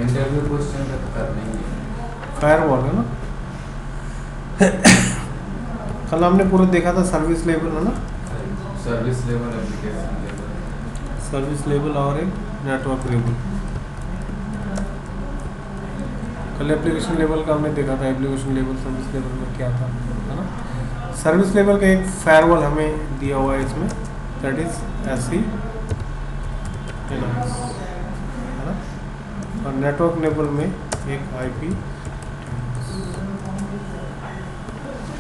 Interview question का तो करना ही है। फायरवॉल है ना। कल हमने पूरा देखा था सर्विस लेवल है ना, service level, application level, service level और एक नेटवर्क लेवल। कल एप्लीकेशन लेवल का हमने देखा था, एप्लीकेशन लेवल सर्विस लेवल में क्या था, है ना। सर्विस लेवल का एक फायरवॉल हमें दिया हुआ है इसमें, दैट इज एससी है ना। और नेटवर्क लेवल में एक आईपी,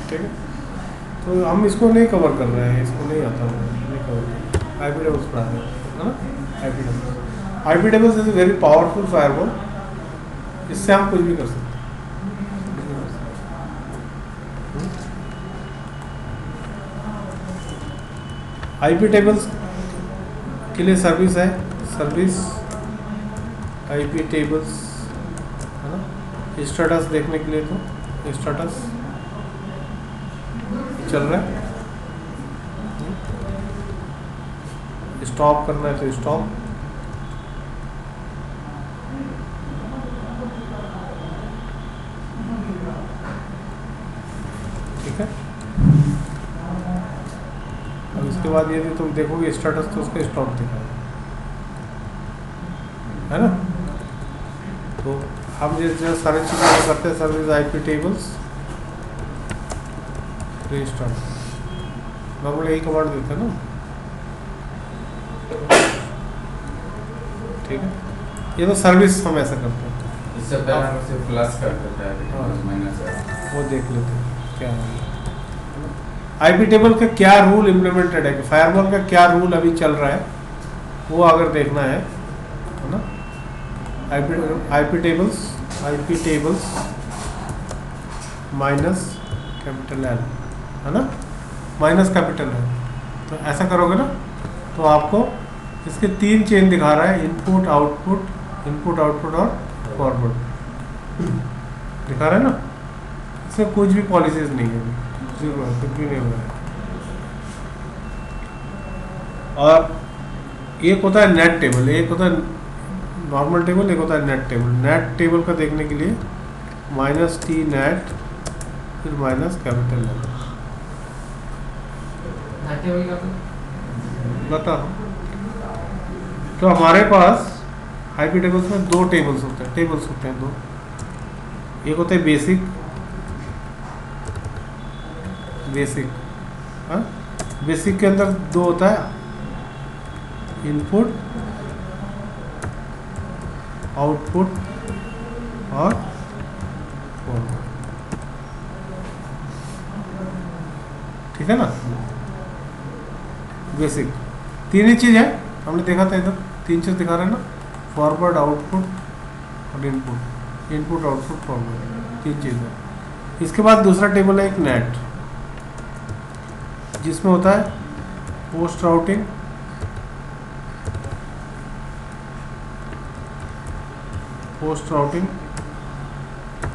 ठीक है। तो हम इसको नहीं कवर कर रहे हैं, इसको नहीं आता हूँ, नहीं कवर कर रहे हैं। आईपी टेबल्स पढ़ा रहे हैं, है ना। IP tables is very powerful firewall, इससे हम कुछ भी कर सकते हैं। आईपी टेबल्स के लिए सर्विस है, सर्विस आईपी टेबल्स, है ना। स्टेटस देखने के लिए तो स्टेटस चल रहा है, स्टॉप करना है तो स्टॉप, ठीक है। अब इसके बाद यदि तुम देखोगे स्टेटस तो उसका स्टॉप दिखाएगा, है ना। तो हम जैसे सारी चीज़ें करते हैं, service IP tables restart, normally यही कमांड देते हैं ना, ठीक है। ये तो सर्विस हम ऐसा करते हैं। इससे पहले हम इसे फ्लश कर देते हैं माइनस से, वो देख लेते हैं क्या है। आईपी टेबल का क्या रूल इम्प्लीमेंटेड है, कि फायरवॉल का क्या रूल अभी चल रहा है, वो अगर देखना है ना। IP tables minus capital L, है ना, माइनस कैपिटल एल। तो ऐसा करोगे ना तो आपको इसके 3 चेन दिखा रहा है, इनपुट आउटपुट और फॉरवर्ड दिखा रहा है ना। इसमें कुछ भी पॉलिसीज नहीं है, जीरो है, कुछ भी नहीं हो रहा है। और एक होता है नेट टेबल, एक होता है नॉर्मल टेबल, एक होता है नेट टेबल। नेट टेबल का देखने के लिए माइनस टी नेट फिर माइनस कैपिटल एल, बता। तो हमारे पास आईपी टेबल्स में 2 टेबल्स होते हैं, 2। एक होता है बेसिक, हाँ, बेसिक के अंदर 2 होता है, इनपुट आउटपुट और फॉरवर्ड, ठीक है ना। बेसिक 3 ही चीज़ है, हमने देखा था इधर 3 चीज़ दिखा रहे हैं ना, फॉरवर्ड आउटपुट और इनपुट आउटपुट फॉरवर्ड, 3 चीज़ है। इसके बाद दूसरा टेबल है एक नेट, जिसमें होता है पोस्ट राउटिंग,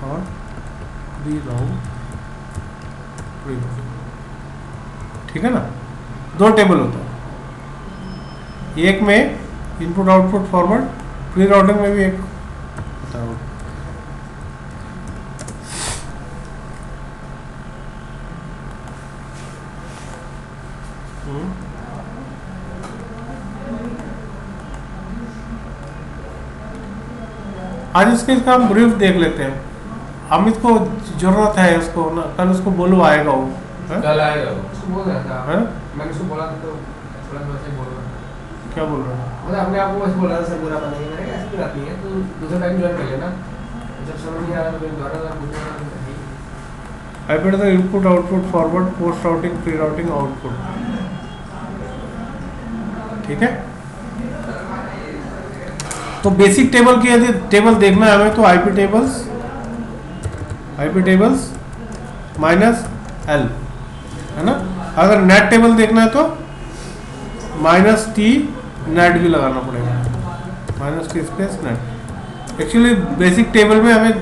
और प्री राउटिंग, ठीक है ना। 2 टेबल होता है, एक में input output forward, pre routing में भी एक होता है। आज इसका हम ब्रीफ देख लेते हैं। अमित को जरूरत है उसको ना, कल उसको बोलो आएगा वो, कल आएगा वो, उसको बोल रहा था, है? मैंने उसको बोला था तो थोड़ा वैसे बोल रहा था। क्या बोल रहा है? मतलब अपने आप को वैसे बोल रहा था, सर बुरा बना नहीं, मैंने ऐसी बात नहीं है, तो दूसरा टाइम ज्वाइन कर लेना, जब समझ नहीं आ रहा तो फिर दोबारा पूछना। IP table input output forward, post routing, pre routing, output, ठीक है। तो बेसिक टेबल की यदि टेबल देखना है हमें तो आईपी टेबल्स माइनस एल, है ना। अगर नेट टेबल देखना है तो माइनस टी नेट भी लगाना पड़ेगा, minus T space net. Actually basic table में हमें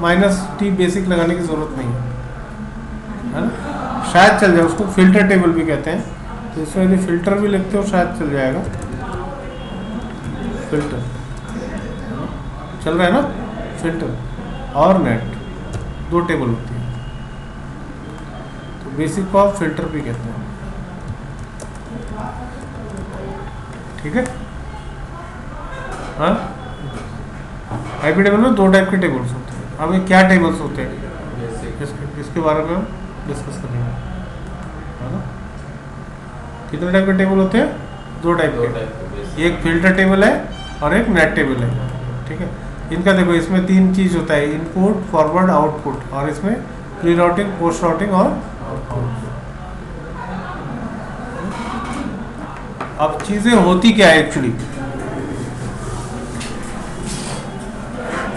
माइनस टी बेसिक लगाने की जरूरत नहीं है ना, शायद चल जाए, उसको फिल्टर टेबल भी कहते हैं। तो इसमें यदि फिल्टर भी लिखते हो शायद चल जाएगा, फिल्टर। चल रहा है ना, फिल्टर और नेट, दो टेबल होती है, तो बेसिक को आप फिल्टर भी कहते हैं। ठीक है, हाँ, आईपी टेबल में दो टाइप के टेबल्स होते हैं। अब ये क्या टेबल्स होते हैं इसके बारे में हम डिस्कस करेंगे, है ना। कितने टाइप के टेबल होते हैं? दो टाइप के, एक फिल्टर टेबल है और एक नेट टेबल है। ठीक है, इनका देखो, इसमें तीन चीज होता है, इनपुट, फॉरवर्ड, आउटपुट, और इसमें प्री राउटिंग, पोस्ट राउटिंग और आउटपुट। अब चीजें होती क्या है एक्चुअली,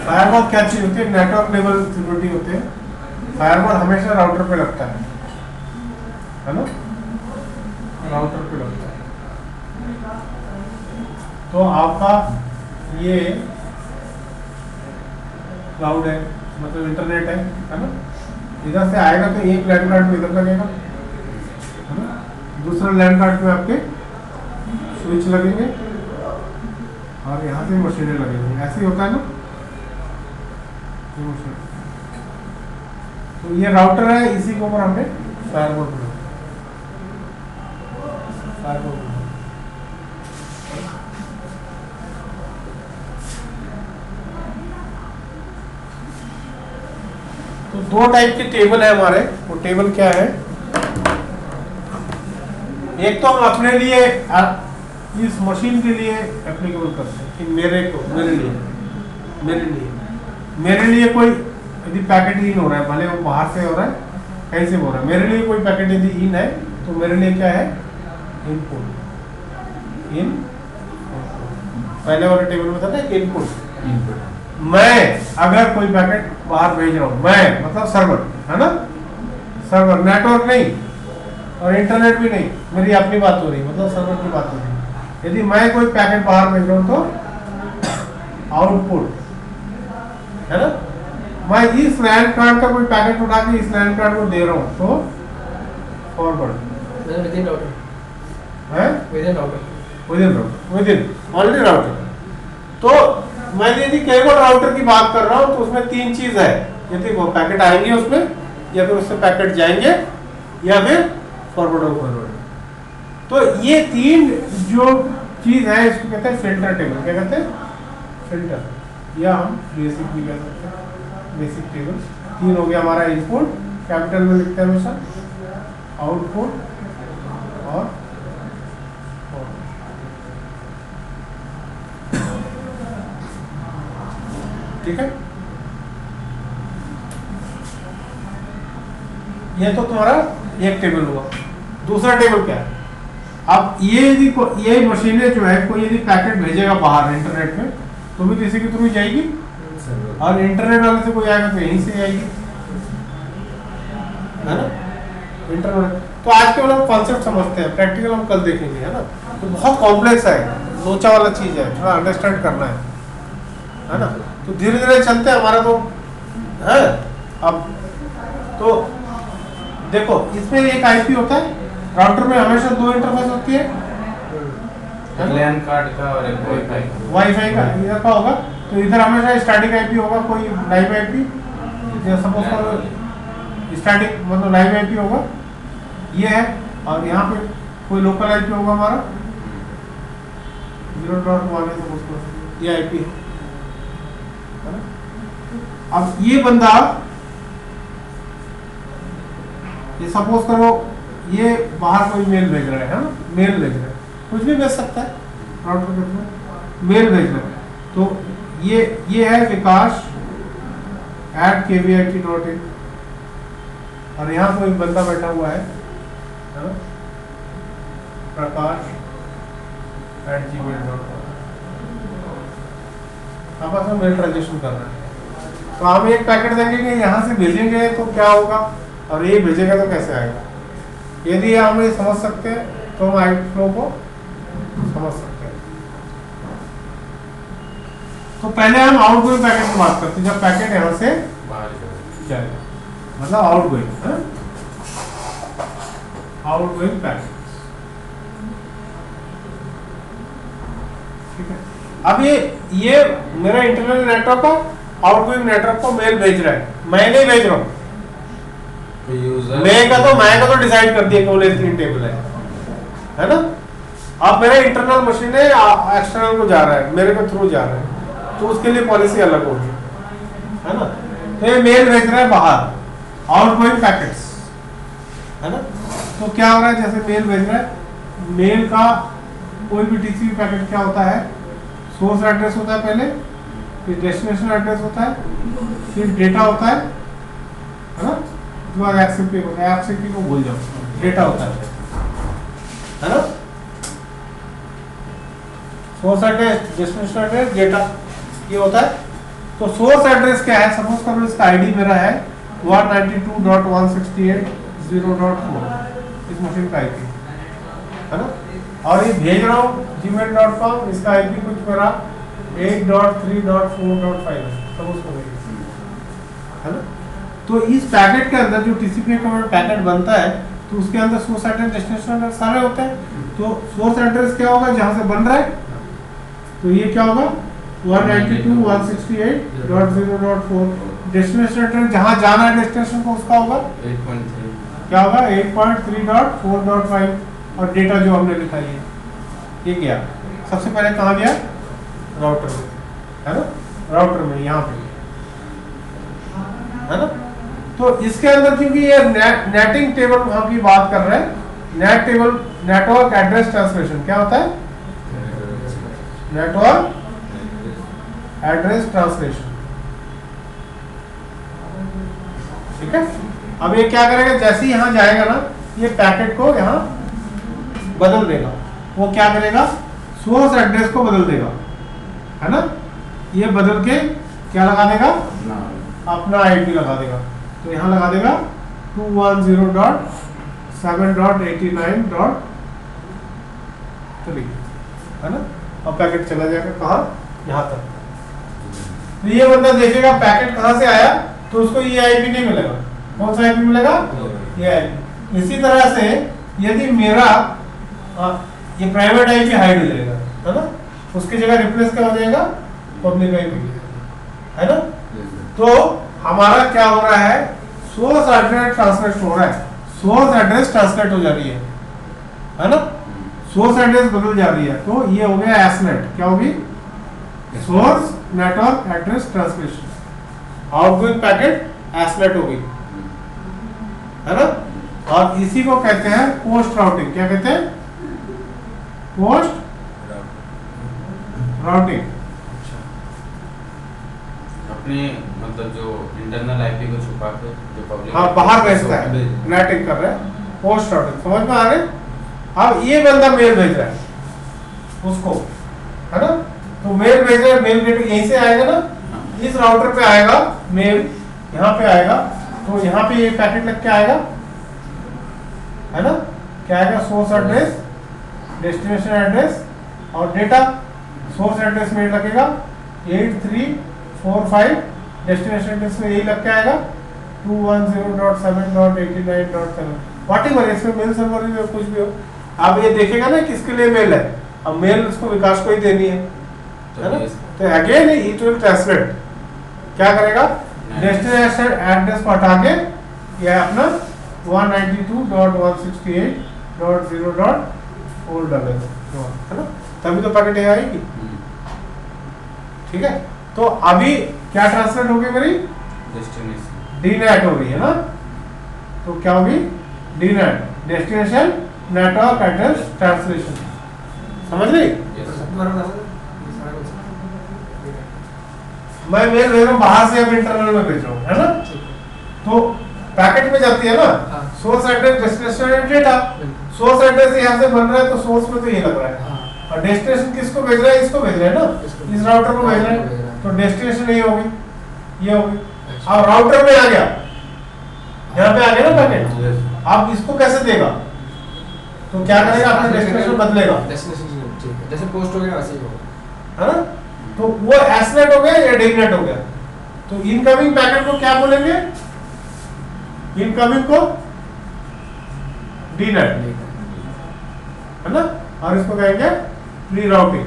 फायरवॉल क्या चीज होती है? नेटवर्क लेवल सिक्योरिटी होते हैं। फायरवॉल हमेशा राउटर पे लगता है ना, राउटर पे लगता है। तो आपका ये क्लाउड है, मतलब इंटरनेट है ना, इधर से आएगा तो एक लैंड कार्ड में इधर लगेगा, है ना, दूसरा लैंड कार्ड में आपके स्विच लगेंगे और यहाँ से मशीनें लगेंगी, ऐसे ही होता है ना। तो ये राउटर है, इसी के ऊपर हमने फायरवॉल बनाया। तो दो टाइप के टेबल है हमारे, वो टेबल क्या है? एक तो हम अपने लिए इस मशीन के लिए एप्लीकेबल करते हैं कि मेरे लिए कोई यदि पैकेट इन हो रहा है, भले वो बाहर से हो रहा है, कहीं से हो रहा है, मेरे लिए कोई पैकेट यदि इन है तो मेरे लिए क्या है? इनपुट। पहले वाले टेबल में था ना इनपुट। मैं अगर कोई पैकेट बाहर भेज रहा हूं, मैं मतलब सर्वर, है ना, सर्वर, नेटवर्क नहीं और इंटरनेट भी नहीं, मेरी अपनी बात हो रही, मतलब सर्वर की बात हो रही। यदि मैं कोई पैकेट बाहर भेज रहा हूं तो आउटपुट, है ना, मैं इस लैंड कार्ड का कोई पैकेट उठा के इस लैंड कार्ड को दे रहा हूं तो फॉरवर्ड, विदिन राउटर है, विदिन ऑलरेडी राउटर। तो मैं यदि केवल राउटर की बात कर रहा हूं तो उसमें तीन चीज है, यदि वो पैकेट आएंगे उसमें, या फिर उससे पैकेट जाएंगे, या फिर फॉरवर्ड। तो ये तीन जो चीज है इसको कहते हैं फिल्टर टेबल। क्या कहते हैं? फिल्टर, या हम बेसिक भी कह सकते हैं। बेसिक टेबल तीन हो गया हमारा, इनपुट कैपिटल में लिखते हैं हमेशा, आउटपुट और ठीक है। ये तो तुम्हारा एक टेबल हुआ। दूसरा टेबल क्या है? अब ये मशीनें जो है, कोई यदि पैकेट भेजेगा बाहर इंटरनेट में तो भी किसी के थ्रू जाएगी, और इंटरनेट वाले से कोई आएगा तो यहीं से आएगी, है ना, इंटरनेट। तो आज केवल हम कॉन्सेप्ट समझते हैं, प्रैक्टिकल हम कल देखेंगे, है ना। तो बहुत कॉम्प्लेक्स है, लोचा वाला चीज है, थोड़ा अंडरस्टैंड करना है ना। तो धीरे धीरे चलते हैं, हमारा तो है। अब तो देखो, इसमें एक आईपी होता है, राउटर में हमेशा दो इंटरफेस होती है, लैन कार्ड का और एक वाईफाई का। इधर का होगा तो इधर हमेशा स्टैटिक आईपी होगा, कोई लाइव आईपी, सपोज करो स्टैटिक मतलब लाइव आईपी होगा, ये है, और यहाँ पे कोई लोकल आईपी होगा हमारा 0.1 है, सपोज करो ये आईपी है ना। अब ये बंदा, ये सपोज करो ये बाहर कोई मेल भेज रहा है ना, मेल भेज रहा है, कुछ भी भेज सकता है राउटर के थ्रू, मेल भेज रहा है। तो ये है विकास @kvit.in, और यहाँ कोई बंदा बैठा हुआ है ना, प्रकाश @gmail.com, आपस में मेल ट्रांजेक्शन कर रहा है। तो हम एक पैकेट देंगे कि यहाँ से भेजेंगे तो क्या होगा, और ये भेजेगा तो कैसे आएगा। यदि हम ये समझ सकते हैं तो हम आई फ्लो को समझ सकते हैं। तो पहले हम आउटगोइंग पैकेट की बात करते हैं, जब पैकेट यहाँ से जाएगा, मतलब आउटगोइंग, आउटगोइंग पैकेट, ठीक है। अब ये मेरा इंटरनल नेटवर्क का आउटगोइंग नेटवर्क को मेल भेज रहा है, मैं नहीं भेज रहा हूँ। मैं का तो डिसाइड कर दिया कौन स्क्रीन टेबल है ना। अब मेरा इंटरनल मशीन है, एक्सटर्नल को जा रहा है, मेरे के थ्रू जा रहा है, तो उसके लिए पॉलिसी अलग होगी, है ना। तो ये मेल भेज रहा है बाहर, आउटगोइंग पैकेट्स, है ना। तो क्या हो रहा है, जैसे मेल भेज रहा है, मेल का कोई भी टीसीपी पैकेट क्या होता है, सोर्स एड्रेस होता है पहले, फिर डेस्टिनेशन एड्रेस होता है, फिर डेटा होता है ना। उसके बाद एक्सएमपी को भूल जाओ, डेटा होता है ना। Source address, destination address, data, ये होता है। तो सोर्स एड्रेस क्या है, सपोज करो इसका आईडी मेरा है 192.168.0.4, इस मशीन का आईपी है ना। और ये भेज रहा हूँ gmail.com, इसका आईपी कुछ मेरा 8.3.4.5 है, सपोज करो, है ना। तो इस पैकेट के अंदर जो टीसीपी का पैकेट बनता है, तो उसके अंदर सोर्स एड्रेस, डेस्टिनेशन एड्रेस सारे होते हैं। तो सोर्स एड्रेस क्या होगा, जहां से बन रहा है, तो ये क्या होगा 192.168.0.4। डेस्टिनेशन एड्रेस जहां जाना है डेस्टिनेशन को, उसका होगा 8.3, क्या होगा 8.3.4.5। और डेटा जो हमने लिखा है ये गया सबसे पहले कहाँ गया, राउटर में, है ना। राउटर में यहाँ पे, है ना। तो इसके अंदर क्योंकि ये नेटिंग टेबल हम की बात कर रहे हैं, NAT table, network address translation क्या होता है, नेटवर्क एड्रेस ट्रांसलेशन, ठीक है। अब ये क्या करेगा, जैसे ही यहाँ जाएगा ना, ये पैकेट को यहाँ बदल देगा। वो क्या करेगा, सोर्स एड्रेस को बदल देगा, है ना। ये बदल के क्या लगा देगा, अपना आईपी लगा देगा। तो यहाँ लगा देगा 210.7.89.3, है ना। और पैकेट चला जाएगा कहाँ, यहाँ तक। तो ये बंदा देखेगा पैकेट कहाँ से आया, तो उसको ये आईपी नहीं मिलेगा। कौन सा आईपी मिलेगा, ये आईपी। इसी तरह से यदि मेरा ये प्राइवेट आईपी हाइड हो जाएगा, है ना, उसकी जगह रिप्लेस क्या हो जाएगा, पब्लिक आईपी, है ना। तो हमारा क्या हो रहा है, सोर्स एड्रेस ट्रांसलेट हो रहा है, सोर्स एड्रेस ट्रांसलेट हो जा रही है ना। सोर्स एड्रेस बदल जा रही है, तो ये हो गया एसनेट, क्या होगी, source network address translation. Outgoing packet SNAT होगी, है ना। और इसी को कहते हैं पोस्ट राउटिंग। क्या कहते हैं, पोस्ट राउटिंग। अपने मतलब जो इंटरनल आईपी को छुपा के जो पब्लिक, हाँ, बाहर भेजता है, नेटिंग कर रहा है, पोस्ट राउटिंग, समझ में आ रहे। अब ये बंदा मेल भेज रहा है उसको, है ना। तो मेल भेज रहा है, मेल गेटवे यहीं से आएगा ना, इस राउटर पे आएगा मेल, यहाँ पे आएगा, तो यहाँ पे ये पैकेट लग के आएगा, है ना। क्या आएगा, सोर्स एड्रेस, डेस्टिनेशन एड्रेस और डेटा। सोर्स एड्रेस में लगेगा 8345, डेस्टिनेशन एड्रेस में यही लग के आएगा 210.7.89.7, व्हाटएवर इसमें मेल सर्वर में कुछ भी हो। अब ये देखेगा ना किसके लिए मेल है, अब मेल उसको विकास को ही देनी है ना। तो अगेन इट विल ट्रांसलेट, क्या करेगा, डेस्टिनेशन एड्रेस को हटा के ये अपना 192.168.0.4 डालेगा, है ना। तभी तो पैकेट ये आएगी, ठीक है। तो अभी क्या ट्रांसलेट होगी मेरी, डेस्टिनेशन, डीनेट हो रही है ना। तो क्या होगी, डीनेट, डेस्टिनेशन नेटवर्क एड्रेस ट्रांसलेशन, समझ रही। मैं मेल भेज रहा हूँ बाहर से, अब इंटरनल में भेज रहा हूँ, है ना। तो पैकेट में जाती है ना, source address, destination and data. Source address यहाँ से बन रहा है, तो सोर्स में तो ये लग रहा है, और डेस्टिनेशन किसको भेज रहा है, इसको भेज रहा है ना, इस राउटर को भेज रहा है। तो डेस्टिनेशन ये होगी, ये होगी। अब राउटर में आ गया, यहाँ पे आ गया ना पैकेट, अब इसको कैसे देगा, तो क्या करेगा, अपना डेस्टिनेशन बदलेगा, जैसे पोस्ट हो गया वैसे ही होगा, है ना। तो वो एसनेट हो गया या डीनेट हो गया। तो इनकमिंग पैकेट को क्या बोलेंगे, इनकमिंग को डीनेट, है ना। और इसको कहेंगे प्री राउटिंग,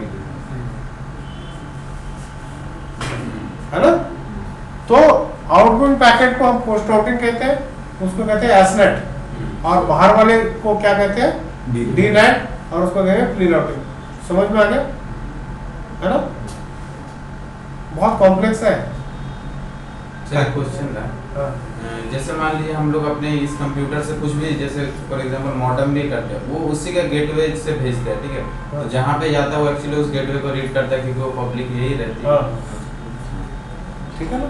पैकेट को हम पोस्ट राउटिंग कहते हैं, उसको कहते हैं एसनेट, और बाहर वाले को क्या कहते हैं, डी नेट, और उसको कहते हैं प्री राउटिंग। समझ में आ गया है ना? बहुत कॉम्प्लेक्स है। सर क्वेश्चन था, जैसे मान लीजिए हम लोग अपने इस कंप्यूटर से कुछ भी, जैसे फॉर एग्जांपल मॉडेम भी करते हैं, वो उसी के गेटवे से भेजते हैं, ठीक है? तो जहाँ पे जाता है वो एक्चुअली उस गेटवे को रीड करता है, क्योंकि वो पब्लिक यही रहती है। ठीक है ना?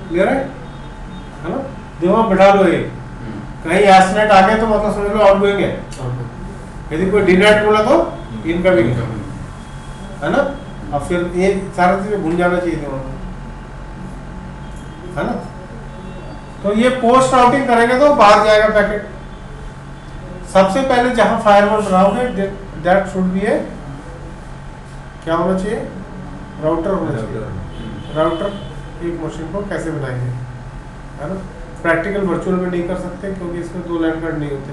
क्लियर है ना? दिमाग बिठा लो ये, कहीं एसनेट आ गया तो मतलब समझ लो आउटगोइंग है, यदि कोई डीनेट बोला तो इनकमिंग है ना? अब फिर ये सारा चीजें भूल जाना चाहिए दिमाग में, है ना? तो ये पोस्ट राउटिंग करेंगे तो बाहर जाएगा पैकेट। सबसे पहले जहां फायरवॉल बनाओगे दैट शुड बी ए, क्या होना चाहिए, राउटर होना चाहिए। राउटर एक मशीन को कैसे बनाएंगे, है ना? प्रैक्टिकल वर्चुअल में नहीं कर सकते क्योंकि इसमें 2 लैन कार्ड नहीं होते,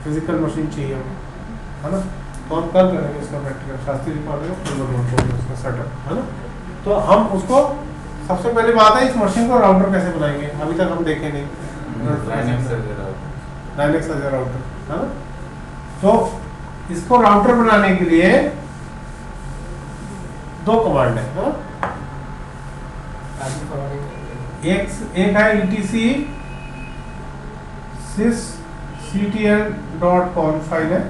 फिजिकल मशीन चाहिए हमें, है ना? तो हम कल करेंगे इसका प्रैक्टिकल, शास्त्री जी पढ़ उसका सेटअप, है ना? तो हम उसको, सबसे पहली बात है इस मशीन को राउटर कैसे बनाएंगे, अभी तक हम देखे नहीं, लाइनेक्स एज ए राउटर, है ना? तो इसको राउटर बनाने के लिए 2 कमांड है ना? एक है etc sysctl.conf फाइल है,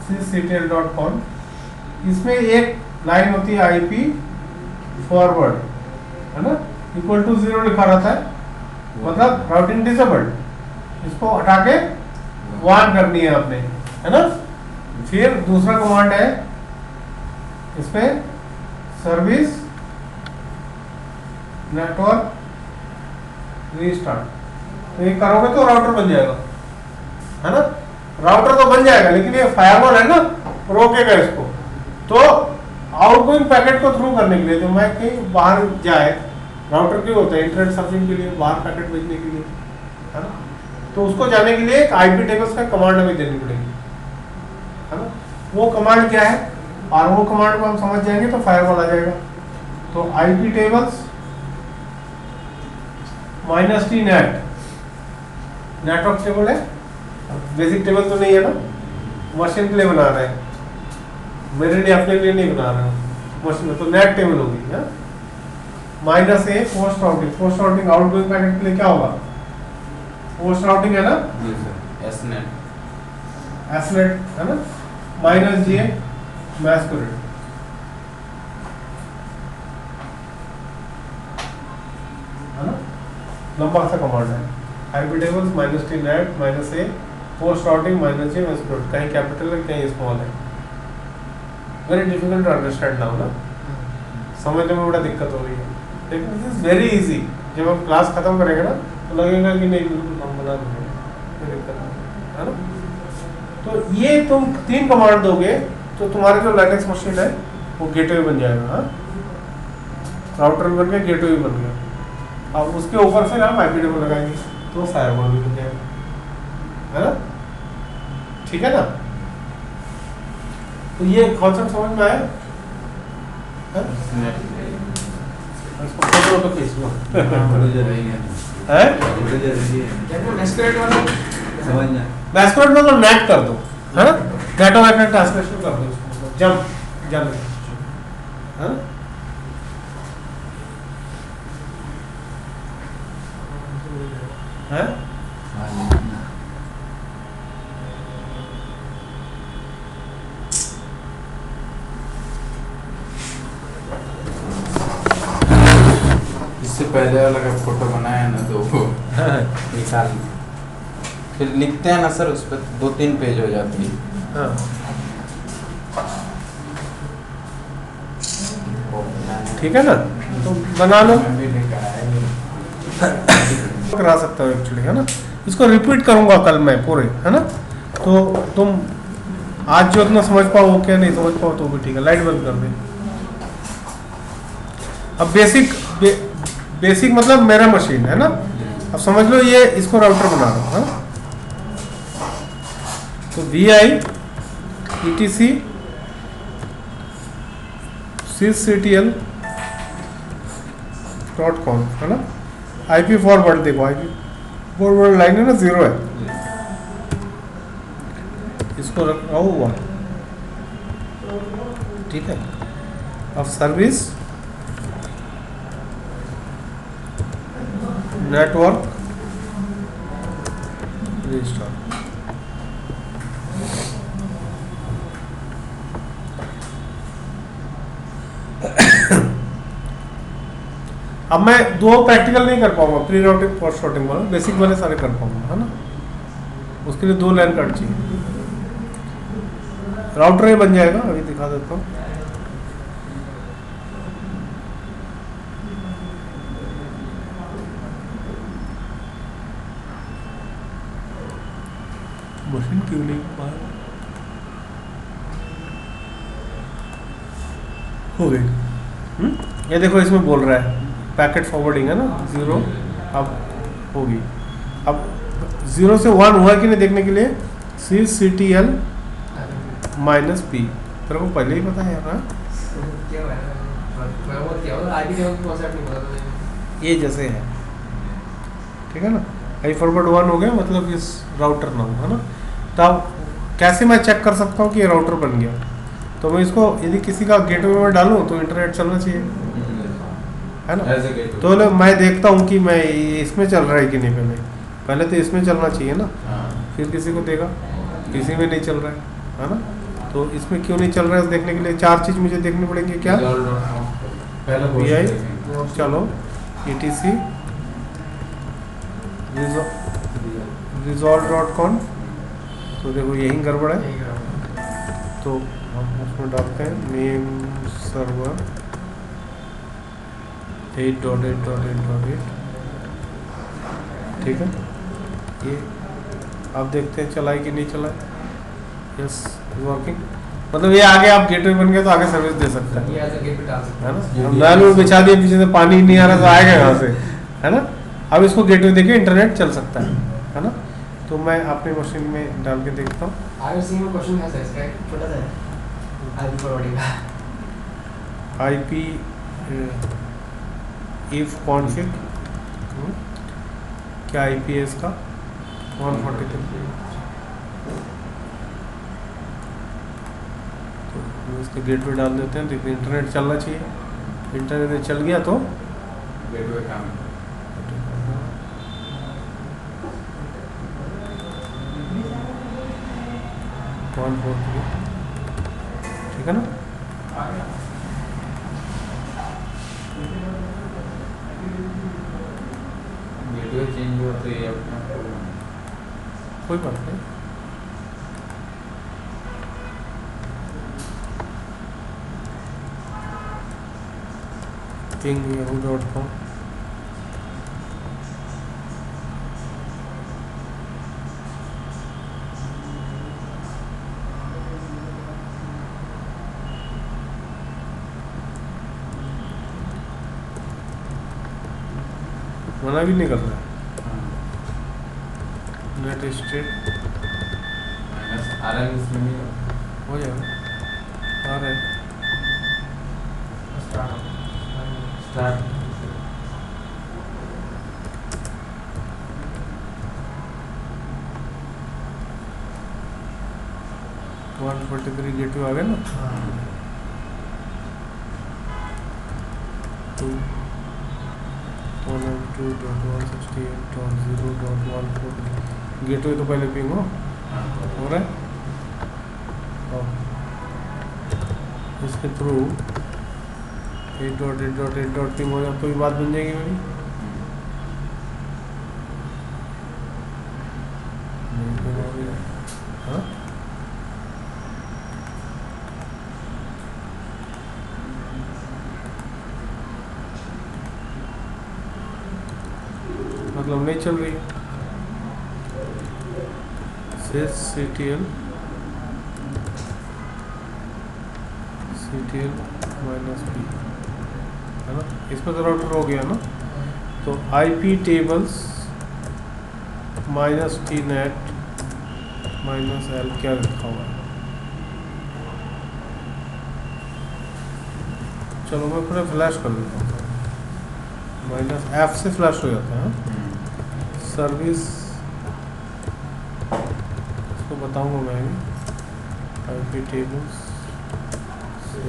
sysctl.conf, इसमें एक लाइन होती है IP फॉरवर्ड, है ना, इक्वल टू 0 लिखा रहता है, मतलब राउटिंग डिसेबल्ड, इसको हटा के 1 करनी है आपने, है ना? फिर दूसरा कमांड है इसमें सर्विस नेटवर्क रीस्टार्ट, तो ये करोगे तो राउटर बन जाएगा, है ना? राउटर तो बन जाएगा, लेकिन ये फायरवॉल है ना, रोकेगा इसको। तो आउटगोइंग पैकेट को थ्रू करने के लिए, जो मैं कहीं बाहर जाए, राउटर क्यों होता है, इंटरनेट सर्फिंग के लिए, बाहर पैकेट भेजने के लिए, है ना? तो उसको जाने के लिए एक IP टेबल्स का कमांड हमें देनी पड़ेगी, है ना? वो कमांड क्या है, और वो कमांड को हम समझ जाएंगे तो फायरवॉल आ जाएगा। तो IP tables -t net, network table है, बेसिक टेबल तो नहीं है ना, मशीन के लिए बना रहे हैं, मेरे लिए अपने लिए नहीं बना रहे हो मशीन में, तो नेट टेबल होगी, है? -a post routing, post routing outgoing packet के लिए क्या होगा, पोस्ट राउटिंग है ना, एसनेट है ना, -j मैस्कुलेट, है ना? लंबा सा कमांड है, IP tables -t net -a post routing -j मैस्कुलेट, कहीं कैपिटल है कहीं स्मॉल है, very difficult to understand now ना, समझने में बड़ा दिक्कत हो रही है, लेकिन दिस इज वेरी इजी। जब हम क्लास खत्म करेंगे ना तो लगेगा कि नहीं बिल्कुल हम बना देंगे, कोई दिक्कत नहीं, है ना? तो ये तुम 3 कमांड दोगे तो तुम्हारी जो लाइनेक्स मशीन है वो गेटवे बन जाएगा, हाँ? राउटर बन गया, गेटवे बन गया, अब उसके ऊपर से हम IP टेबल लगाएंगे तो फायरवॉल भी बन जाएगा, है ना? ठीक है ना? तो ये कॉन्सेप्ट समझ में आया? इसको फोटो तो खींच लो, है? मैस्कुलेट मतलब नेट कर दो, है ना? नेट और नेट ट्रांसलेशन कर दो, जम, है ना? है? इससे पहले वाला का फोटो बनाया ना तो वो निकाल, फिर लिखते हैं ना सर उस पर 2-3 पेज हो जाती है। हाँ। ठीक है ना, तो बना लो, मैं भी लेकर आया करा सकता हूँ एक्चुअली, है ना? इसको रिपीट करूंगा कल मैं पूरे, है ना? तो तुम आज जो इतना समझ पाओ क्या, नहीं समझ पाओ तो भी ठीक है, लाइट बंद कर दे। अब बेसिक मतलब मेरा मशीन है ना, अब समझ लो ये इसको राउटर बना रहा हूँ, तो VI ETC sysctl dot com है ना। IP फॉरवर्ड देखो, IP फॉरवर्ड लाइन है ना 0 है, इसको रखा हुआ, ठीक है। अब सर्विस नेटवर्क रजिस्टर, अब मैं दो प्रैक्टिकल नहीं कर पाऊंगा, प्री राउटिंग पोस्ट राउटिंग वाला, बेसिक वाले सारे कर पाऊंगा है ना। उसके लिए 2 लाइन कट चाहिए। राउटर ये बन जाएगा, अभी दिखा देता हूँ। मशीन क्यों नहीं बाहर हो गई। ये देखो इसमें बोल रहा है पैकेट फॉरवर्डिंग है ना 0, अब होगी। अब 0 से 1 हुआ कि नहीं देखने के लिए CTL -P, तेरे को पहले ही पता है ना। क्या हुआ है? मैं वो क्या हुआ, IP टेबल की कॉन्सेप्ट नहीं पता था मुझे। ये जैसे है, ठीक है ना। आई फॉरवर्ड 1 हो गया, मतलब इस राउटर ना हो, है ना। तो अब कैसे मैं चेक कर सकता हूँ कि ये राउटर बन गया? तो मैं इसको यदि किसी का गेटवे में डालूँ तो इंटरनेट चलना चाहिए, है ना। As a gateway। तो मैं देखता हूँ कि मैं इसमें चल रहा है कि नहीं, पहले तो इसमें चलना चाहिए ना, हाँ। फिर किसी को देगा, किसी में नहीं चल रहा है ना। तो इसमें क्यों नहीं चल रहा है देखने के लिए 4 चीज़ मुझे देखनी पड़ेंगी। क्या? पहले VI, चलो ETC resolve.conf, तो देखो यही गड़बड़ है। यही करो। तो हम उसमें डालते हैं नेम सर्वर 8.8.8.8, ठीक है। ये आप देखते हैं चला है कि नहीं चला है। यस वर्किंग, मतलब ये आगे आप गेटवे बन गए तो आगे सर्विस दे सकता है, ये एज अ गेटवे डाल सकते है हैं। ना। हम नल वल बिछा दिए, पीछे से पानी नहीं आ रहा तो आएगा यहाँ से, है ना। अब इसको गेटवे देके इंटरनेट चल सकता है ना। तो मैं अपनी मशीन में डाल के देखता हूँ। IRC में क्वेश्चन है इसका एक छोटा सा है IP फॉरवर्डिंग का। IP if config, क्या IP है इसका 143। तो इसका गेटवे डाल देते हैं, देखिए इंटरनेट चलना चाहिए। इंटरनेट चल गया तो गेटवे काम है। 143, ठीक है ना। गेटवे चेंज हुआ तो ये अपना कोई बात नहीं। yahoo.com, मना भी नहीं कर रहा है। नेट स्टेट RM इसमें नहीं हो जाएगा, आ रहा है। स्टार्ट 143 गेटवे आ गया ना। 192.168.0.14 गेटवे तो पहले पिंग हो रहा है। और इसके थ्रू 8.8.8. पिंग हो जाए तो भी बात बन जाएगी मेरी। हाँ मतलब नहीं चल रही है। CTL -P, है ना। इसमें तो राउटर हो गया ना। तो IP tables -TNet -L क्या लिखा हुआ है। चलो मैं पूरा फ्लैश कर देता हूँ। माइनस एफ से फ्लश हो जाता है। सर्विस इसको बताऊंगा मैं भी, आईपी टेबल्स से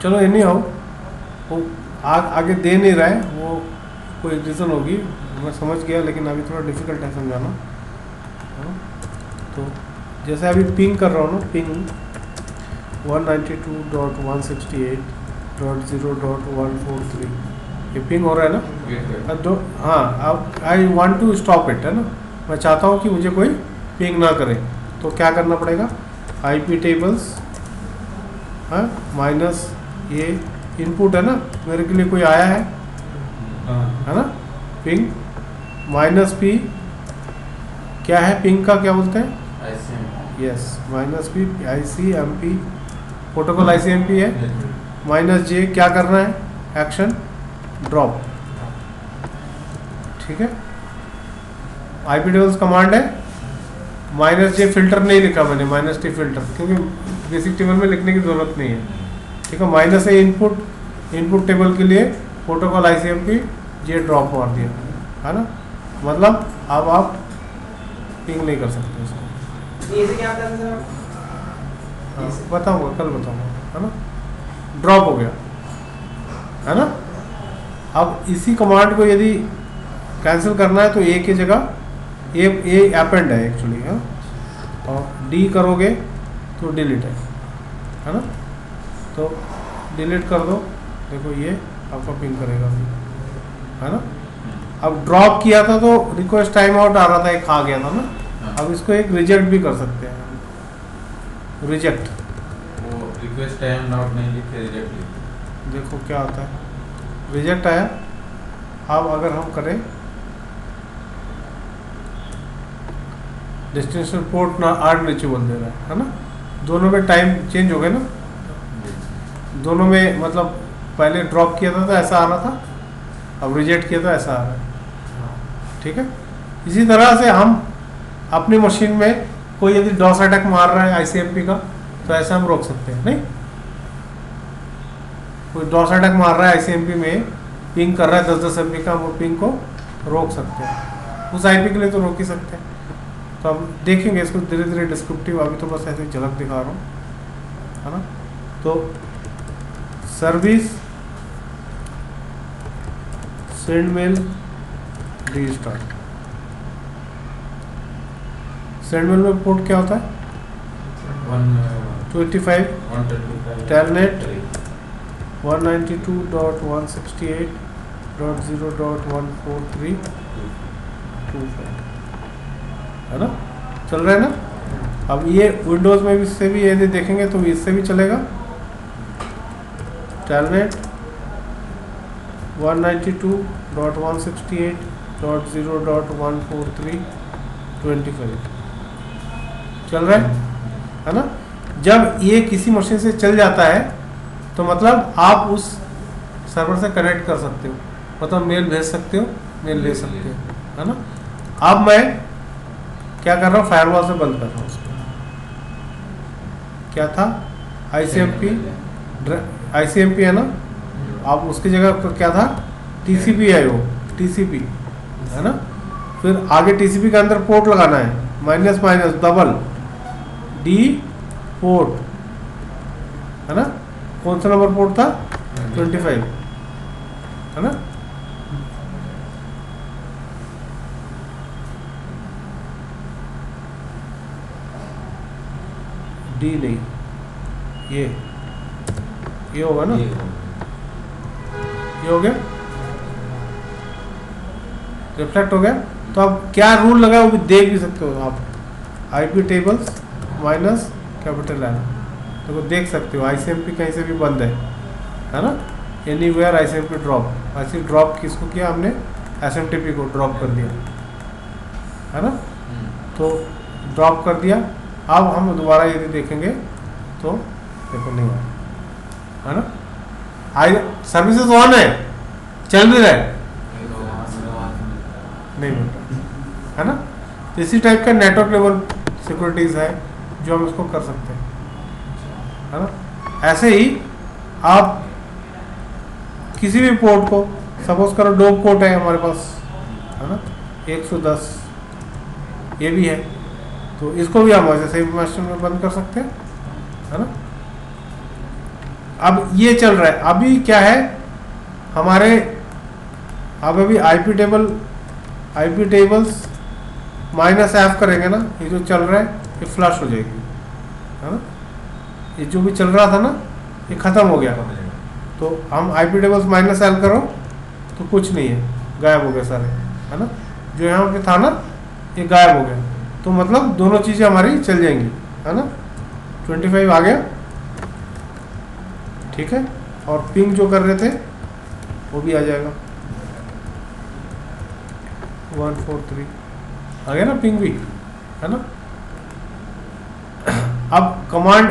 चलो एनी हाउ वो आगे दे नहीं रहा है, वो कोई रीज़न होगी, मैं समझ गया, लेकिन अभी थोड़ा डिफिकल्ट है समझाना। हाँ, तो जैसे अभी पिंग कर रहा हूँ ना, पिंग 192.168.0.143 ये पिंग हो रहा है ना। अब दो, हाँ, अब I want to stop it, है ना, मैं चाहता हूँ कि मुझे कोई पिंग ना करे, तो क्या करना पड़ेगा, आईपी टेबल्स, हाँ, माइनस ये इनपुट है ना, मेरे के लिए कोई आया है ना, पिंग माइनस पी, क्या है पिंग का क्या बोलते हैं, yes, minus P ICMP protocol ICMP है, माइनस जे क्या करना है, एक्शन ड्रॉप, ठीक है। आईपी टेबल्स कमांड है, माइनस जे फिल्टर नहीं लिखा मैंने, माइनस टी फिल्टर, क्योंकि बेसिक टेबल में लिखने की ज़रूरत नहीं है, ठीक है। माइनस है इनपुट टेबल के लिए प्रोटोकॉल ICMP जे ड्रॉप मार दिया, है ना, मतलब अब आप पिंग नहीं कर सकते उसको। ये से क्या करते हैं सर? हाँ, बताऊंगा, कल बताऊंगा, है ना, ड्रॉप हो गया, है ना। अब इसी कमांड को यदि कैंसिल करना है तो ए की जगह ए अपेंड है एक्चुअली, है, और डी करोगे तो डिलीट है ना, तो डिलीट कर दो, देखो ये आपका पिंग करेगा, है ना। अब ड्रॉप किया था तो रिक्वेस्ट टाइम आउट आ रहा था, एक आ गया था ना, अब इसको एक रिजेक्ट भी कर सकते हैं, रिजेक्ट, वो रिक्वेस्ट टाइम आउट नहीं लिखे, रिजेक्ट लिखे, देखो क्या आता है, रिजेक्ट आया। अब अगर हम करें डेस्टिनेशन पोर्ट ना आर्ट रीचेबल दे रहा है ना, दोनों में टाइम चेंज हो गया ना, दोनों में मतलब पहले ड्रॉप किया था तो ऐसा आ रहा था, अब रिजेक्ट किया तो ऐसा आ रहा है, ठीक है। इसी तरह से हम अपनी मशीन में कोई यदि डॉस अटैक मार रहा है ICMP का, तो ऐसा हम रोक सकते हैं, नहीं, कोई डॉस अटैक मार रहा है ICMP में, पिंग कर रहा है 10-10 MB का, वो पिंग को रोक सकते हैं, उस IP के लिए तो रोक ही सकते हैं। तो हम देखेंगे इसको धीरे धीरे डिस्क्रिप्टिव, अभी तो बस ऐसे झलक दिखा रहा हूँ, है ना। तो service send mail restart, send mail में पोर्ट क्या होता है, 25 टेलनेट 192.168.0.14325, है ना, चल रहा है ना। अब ये विंडोज़ में भी, इससे भी यदि देखेंगे तो इससे भी चलेगा, टेलनेट 192.168.0.14325 चल रहा है ना। जब ये किसी मशीन से चल जाता है तो मतलब आप उस सर्वर से कनेक्ट कर सकते हो, मतलब मेल भेज सकते हो, मेल ले सकते हो, है ना। अब मैं क्या कर रहा हूँ, फायरवॉल से बंद कर रहा हूँ उसको, क्या था ICMP है ना, अब उसकी जगह पर क्या था, TCP है वो, TCP है ना। फिर आगे TCP के अंदर पोर्ट लगाना है, minus minus double D port है ना। कौन सा नंबर पोर्ट था, 25 है ना। D नहीं, ये होगा ना, ये हो गया, रिफ्लेक्ट हो गया। तो अब क्या रूल लगा वो भी देख भी सकते हो आप, IP tables minus capital L, तो देख सकते हो ICMP कहीं से भी बंद है ना। एनीवेयर ICMP ड्रॉप, ऐसे ड्रॉप किसको किया हमने, SMTP को ड्रॉप कर दिया है ना। तो ड्रॉप कर दिया। अब हम दोबारा यदि देखेंगे तो देखो नहीं हुआ है ना। सर्विसेज ऑन है, चल भी रहा है, नहीं मिल रहा है ना। तो इसी टाइप का नेटवर्क लेवल सिक्योरिटीज है जो हम इसको कर सकते हैं है ना। ऐसे ही आप किसी भी पोर्ट को, सपोज करो डोप पोर्ट है हमारे पास है ना, 110 ये भी है, तो इसको भी हम ऐसे सेम मास्टर में बंद कर सकते हैं है ना। अब ये चल रहा है, अभी क्या है हमारे, अब अभी IP टेबल्स माइनस F करेंगे ना, ये जो चल रहा है ये फ्लश हो जाएगी है ना। ये जो भी चल रहा था ना ये खत्म हो गया। तो हम IP टेबल्स माइनस L करो तो कुछ नहीं है, गायब हो गए सारे है ना। जो यहाँ पे था ना ये गायब हो गया, तो मतलब दोनों चीज़ें हमारी चल जाएंगी है ना। 25 आ गया, ठीक है। और पिंग जो कर रहे थे वो भी आ जाएगा, 143 आ गया ना, पिंग भी है ना। अब कमांड,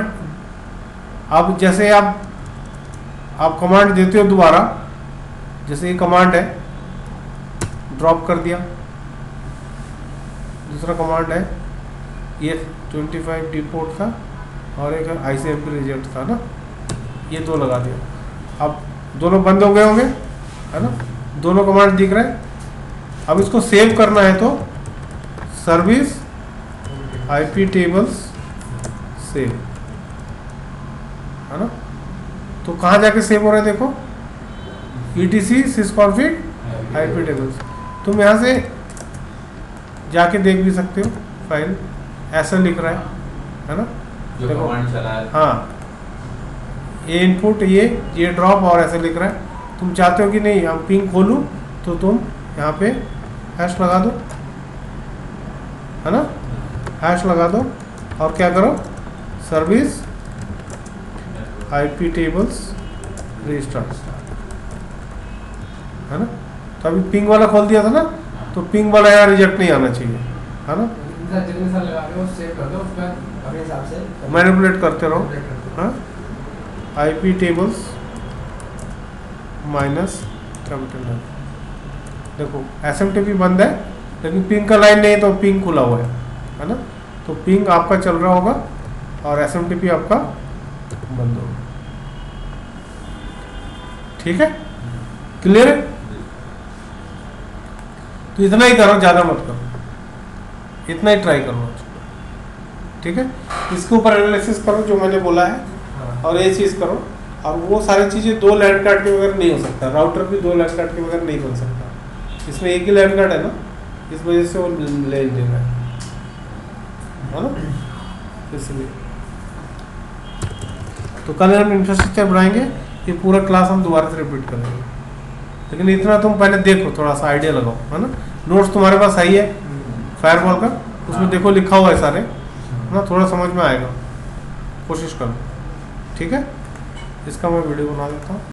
अब जैसे आप कमांड देते हो दोबारा, जैसे ये कमांड है ड्रॉप कर दिया, दूसरा कमांड है ये 25 डिपोर्ट था और एक ICMP रिजेक्ट था ना, ये दो लगा दिया। अब दोनों बंद हो गए होंगे है ना, दोनों कमांड दिख रहे हैं। अब इसको सेव करना है तो सर्विस IP टेबल्स सेव है ना। तो कहाँ जाके सेव हो रहा है देखो, ETC sysconfig IP टेबल्स। तुम यहाँ से जाके देख भी सकते हो, फाइल ऐसा लिख रहा है ना, जो देखो कमांड चला है। हाँ, ये इनपुट ये ड्रॉप और ऐसे लिख रहा है। तुम चाहते हो कि नहीं हम पिंग खोलूँ तो तुम यहाँ पे हैश लगा दो है ना, हैश लगा दो और क्या करो, सर्विस IP टेबल्स रिस्टार्ट है ना। तो अभी पिंग वाला खोल दिया था ना, तो पिंग वाला यहाँ रिजेक्ट नहीं आना चाहिए है ना। जितने साल लगा रहे हो सेव कर दो, उसके बाद अपने हिसाब से मैनिपुलेट करते रहो हाँ। IP tables minus capital L, देखो SMTP बंद है लेकिन पिंग का लाइन नहीं है, तो पिंग खुला हुआ है ना। तो पिंग आपका चल रहा होगा और SMTP आपका बंद होगा, ठीक है, क्लियर है। तो इतना ही करो, ज़्यादा मत करो, इतना ही ट्राई करो, ठीक है। इसके ऊपर एनालिसिस करो जो मैंने बोला है और ये चीज़ करो, और वो सारी चीज़ें 2 लैंड कार्ड के बगैर नहीं हो सकता। राउटर भी 2 लैंड कार्ड के बगैर नहीं बन सकता, इसमें एक ही लैंड कार्ड है ना, इस वजह से वो ले रहा है ना, इसलिए। तो कल हम इंफ्रास्ट्रक्चर बढ़ाएंगे, ये पूरा क्लास हम दोबारा से रिपीट करेंगे, लेकिन इतना तुम पहले देखो, थोड़ा सा आइडिया लगाओ है ना। नोट्स तुम्हारे पास सही है फायरवॉल का, उसमें देखो लिखा हुआ है सारे ना, थोड़ा समझ में आएगा, कोशिश करो, ठीक है। इसका मैं वीडियो बना देता हूँ।